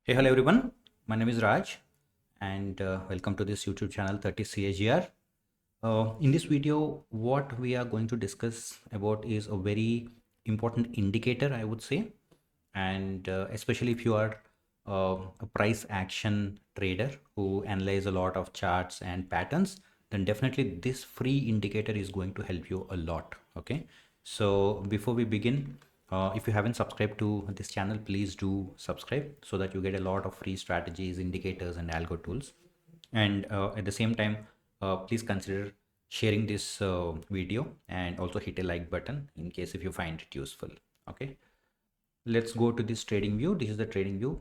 Hey, hello everyone. My name is Raj and welcome to this YouTube channel 30CAGR. In this video, what we are going to discuss about is a very important indicator, I would say. And especially if you are a price action trader who analyze a lot of charts and patterns, then definitely this free indicator is going to help you a lot. Okay. So before we begin, if you haven't subscribed to this channel, please do subscribe so that you get a lot of free strategies, indicators, and algo tools. And at the same time, please consider sharing this video and also hit a like button in case if you find it useful. Okay, let's go to this trading view. This is the trading view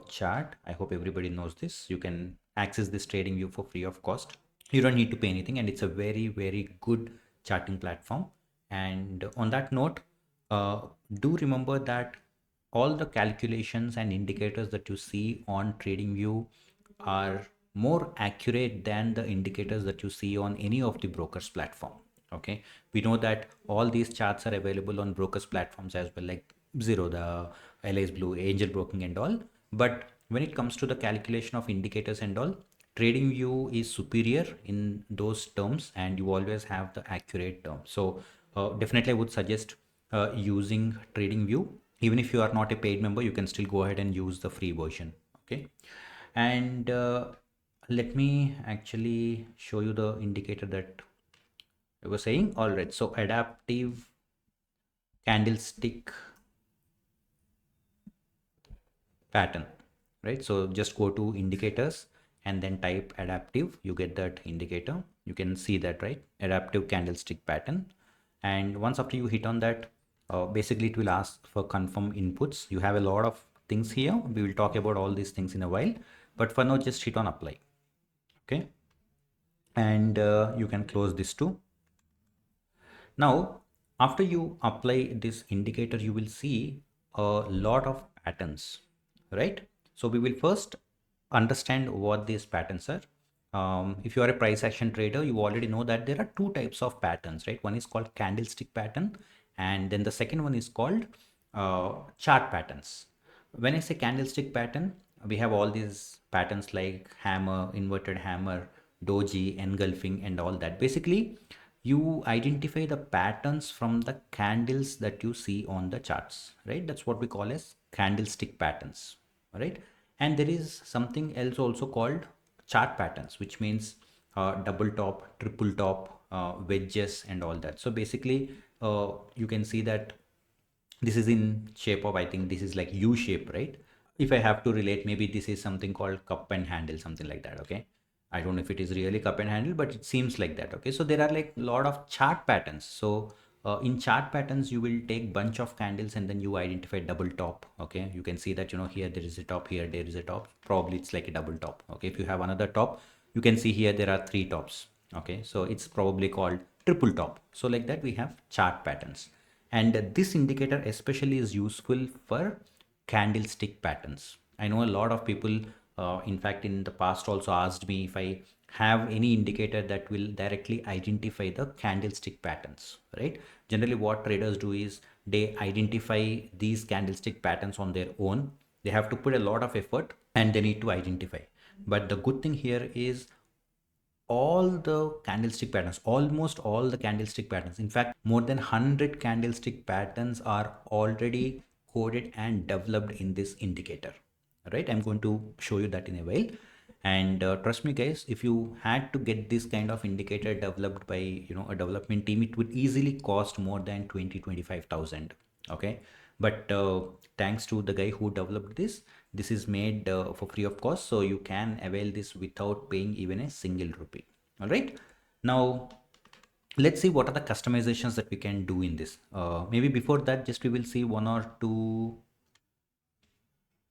chart. I hope everybody knows this. You can access this trading view for free of cost. You don't need to pay anything, and it's a very good charting platform. And on that note, do remember that all the calculations and indicators that you see on TradingView are more accurate than the indicators that you see on any of the brokers platform. Okay, we know that all these charts are available on brokers platforms as well, like Zero, the LA's Blue, Angel Broking, and all. But when it comes to the calculation of indicators and all, TradingView is superior in those terms, and you always have the accurate terms. So definitely, I would suggest using TradingView. Even if you are not a paid member, you can still go ahead and use the free version. Okay, and let me actually show you the indicator that I was saying. All right, so adaptive candlestick pattern, right? So just go to indicators and then type adaptive. You get that indicator. You can see that, right? Adaptive candlestick pattern. And once after you hit on that, basically it will ask for confirm inputs. You have a lot of things here. We will talk about all these things in a while, but for now just hit on apply. Okay, and you can close this too. Now after you apply this indicator, you will see a lot of patterns, right? So we will first understand what these patterns are. If you are a price action trader, you already know that there are two types of patterns, right? One is called candlestick pattern, and then the second one is called chart patterns. When I say candlestick pattern, we have all these patterns like hammer, inverted hammer, doji, engulfing, and all that. Basically, you identify the patterns from the candles that you see on the charts, right? That's what we call as candlestick patterns, right? And there is something else also called chart patterns, which means double top, triple top, wedges, and all that. So basically, you can see that this is in shape of, I think this is like U shape, right? If I have to relate, maybe this is something called cup and handle, something like that. Okay, I don't know if it is really cup and handle, but it seems like that. Okay, so there are like a lot of chart patterns. So in chart patterns, you will take bunch of candles and then you identify double top. Okay, you can see that, you know, here there is a top, here there is a top, probably it's like a double top. Okay, if you have another top, you can see here there are three tops. Okay, so it's probably called triple top. So like that we have chart patterns, and this indicator especially is useful for candlestick patterns. I know a lot of people, in fact in the past also asked me if I have any indicator that will directly identify the candlestick patterns, right? Generally what traders do is they identify these candlestick patterns on their own. They have to put a lot of effort and they need to identify. But the good thing here is all the candlestick patterns, almost all the candlestick patterns, in fact more than 100 candlestick patterns are already coded and developed in this indicator, right? I'm going to show you that in a while. And trust me guys, if you had to get this kind of indicator developed by, you know, a development team, it would easily cost more than 25,000. Okay, but thanks to the guy who developed this, this is made for free of cost, so you can avail this without paying even a single rupee. All right, now let's see what are the customizations that we can do in this. Maybe before that, just we will see one or two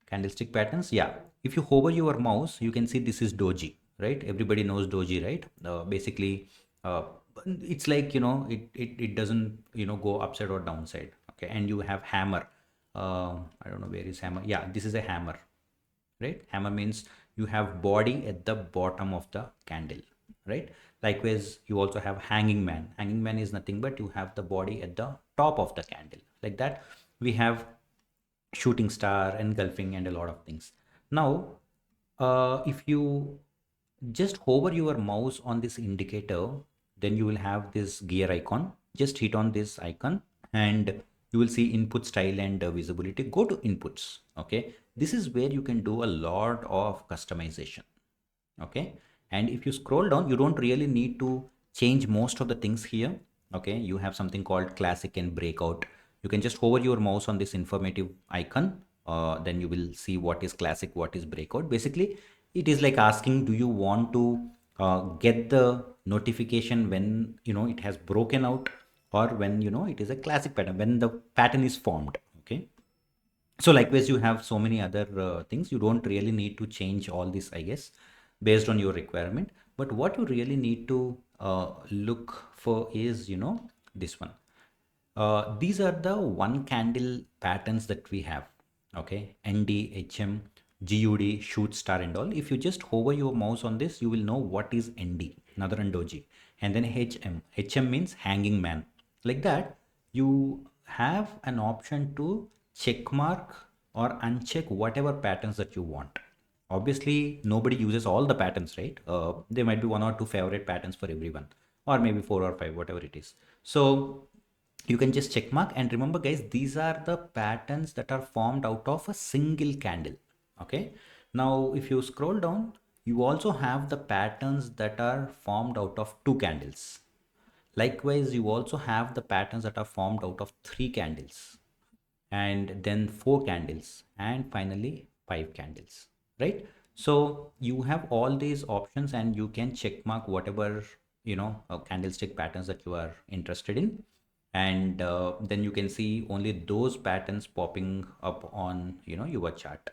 candlestick patterns. Yeah, if you hover your mouse, you can see this is doji, right? Everybody knows doji, right? Basically it's like, you know, it doesn't, you know, go upside or downside. Okay, and you have hammer. I don't know where is hammer. Yeah, this is a hammer, right? Hammer means you have body at the bottom of the candle, right? Likewise, you also have hanging man. Hanging man is nothing but you have the body at the top of the candle. Like that, we have shooting star, engulfing, and a lot of things. Now, if you just hover your mouse on this indicator, then you will have this gear icon. Just hit on this icon and you will see input style and visibility. Go to inputs. Okay, this is where you can do a lot of customization. Okay, and if you scroll down, you don't really need to change most of the things here. Okay, you have something called classic and breakout. You can just hover your mouse on this informative icon. Then you will see what is classic, what is breakout. Basically it is like asking, do you want to get the notification when it has broken out, or when it is a classic pattern, when the pattern is formed. Okay, so likewise you have so many other things. You don't really need to change all this, I guess, based on your requirement. But what you really need to look for is this one. These are the one candle patterns that we have. Okay, ND, HM, GUD, shoot star and all. If you just hover your mouse on this, you will know what is ND, Northern Doji, and then HM. HM means hanging man. Like that, you have an option to check mark or uncheck whatever patterns that you want. Obviously, nobody uses all the patterns, right? There might be one or two favorite patterns for everyone, or maybe four or five, whatever it is. So you can just check mark, and remember guys, these are the patterns that are formed out of a single candle. Okay, now if you scroll down, you also have the patterns that are formed out of two candles. Likewise, you also have the patterns that are formed out of three candles, and then four candles, and finally five candles, right? So you have all these options, and you can check mark whatever candlestick patterns that you are interested in, and then you can see only those patterns popping up on your chart.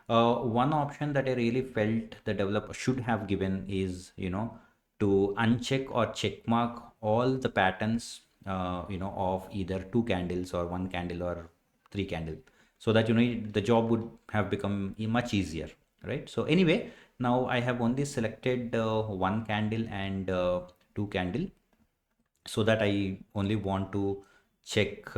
One option that I really felt the developer should have given is to uncheck or check mark all the patterns of either two candles or one candle or three candle, so that the job would have become much easier, right? So anyway, now I have only selected one candle and two candle, so that I only want to check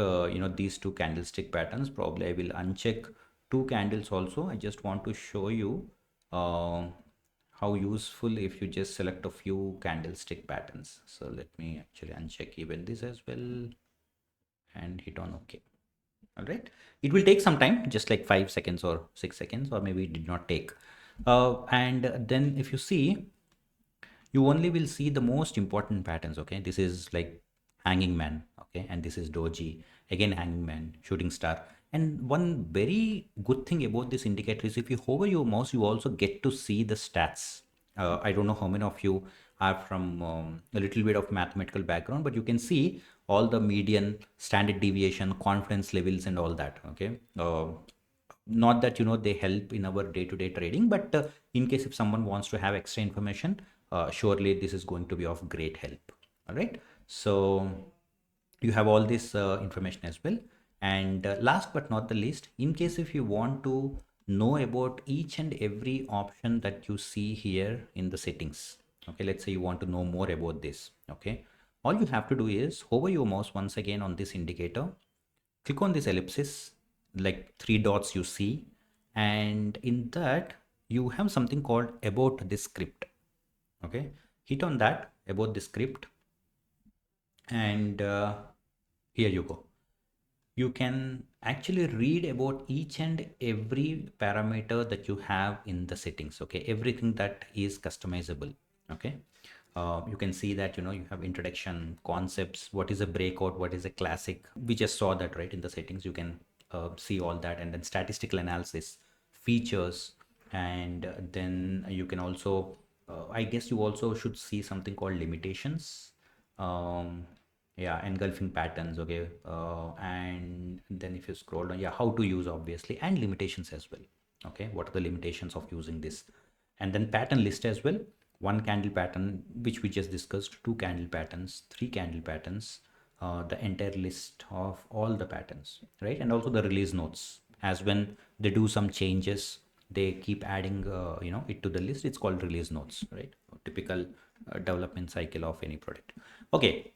these two candlestick patterns. Probably I will uncheck two candles also. I just want to show you uh, how useful if you just select a few candlestick patterns. So let me actually uncheck even this as well and hit on OK. All right, it will take some time, just like 5 seconds or 6 seconds, or maybe it did not take. And then if you see, you only will see the most important patterns. Okay, this is like hanging man. Okay, and this is doji, again hanging man, shooting star. And one very good thing about this indicator is if you hover your mouse, you also get to see the stats. I don't know how many of you are from a little bit of mathematical background, but you can see all the median, standard deviation, confidence levels and all that. Okay, not that they help in our day-to-day trading, but in case if someone wants to have extra information, surely this is going to be of great help. All right, so you have all this information as well. And last but not the least, in case if you want to know about each and every option that you see here in the settings, okay, let's say you want to know more about this. Okay, all you have to do is hover your mouse once again on this indicator, click on this ellipsis, like three dots you see, and in that you have something called about this script. Okay, hit on that about the script, and here you go. You can actually read about each and every parameter that you have in the settings. Okay, everything that is customizable. Okay, you can see that you have introduction, concepts, what is a breakout, what is a classic. We just saw that right in the settings. You can see all that, and then statistical analysis, features, and then you can also I guess you also should see something called limitations. um, yeah, engulfing patterns. Okay, and then if you scroll down, yeah, how to use obviously, and limitations as well. Okay, what are the limitations of using this? And then pattern list as well. One candle pattern, which we just discussed, two candle patterns, three candle patterns, the entire list of all the patterns, right? And also the release notes, as when they do some changes, they keep adding it to the list. It's called release notes, right? Typical development cycle of any product. Okay,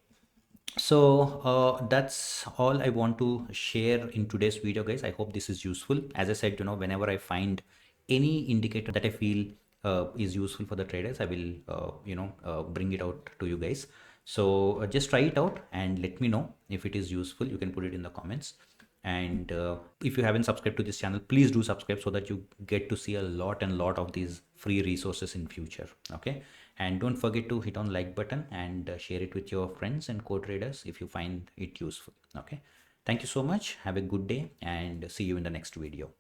so that's all I want to share in today's video, guys. I hope this is useful. As I said, whenever I find any indicator that I feel is useful for the traders, I will bring it out to you guys. So just try it out and let me know if it is useful. You can put it in the comments. And if you haven't subscribed to this channel, please do subscribe so that you get to see a lot of these free resources in future. Okay, and don't forget to hit on like button and share it with your friends and co-traders if you find it useful. Okay, thank you so much. Have a good day and see you in the next video.